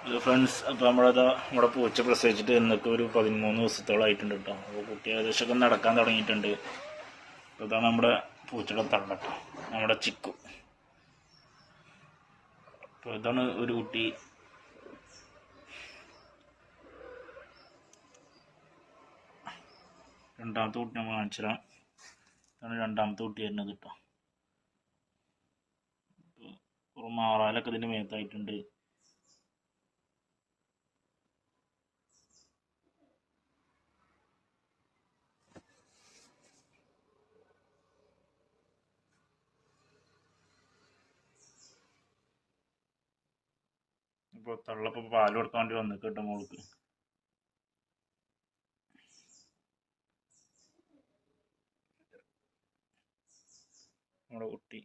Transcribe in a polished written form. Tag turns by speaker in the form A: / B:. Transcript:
A: Hello friends, അപ്പോൾ നമ്മുടെ പൂച്ച പ്രസവിച്ചിട്ട് ഇന്നൊക്കെ ഒരു 13 ദിവസത്തോളം ആയിട്ടുണ്ട് കേട്ടോ. അപ്പോൾ കുട്ടി ഏകദേശമൊക്കെ നടക്കാൻ തുടങ്ങിയിട്ടുണ്ട്. അപ്പോൾ ഇതാണ് നമ്മുടെ പൂച്ചയുടെ തള്ളട്ടോ, നമ്മുടെ ചിക്കു. അപ്പോൾ ഇതാണ് ഒരു കുട്ടി. രണ്ടാമത്തെ കുട്ടി നമ്മൾ കാണിച്ചു തരാം. ഇതാണ് രണ്ടാമത്തെ കുട്ടി വരുന്നത് കേട്ടോ. ഇപ്പോൾ മാറാലൊക്കെ ഇതിൻ്റെ മേത്തായിട്ടുണ്ട്. ഇപ്പോൾ തള്ളപ്പോൾ പാല് കൊടുക്കാൻ വേണ്ടി വന്നിട്ട് കേട്ടോ മോൾക്ക്. നമ്മുടെ കുട്ടി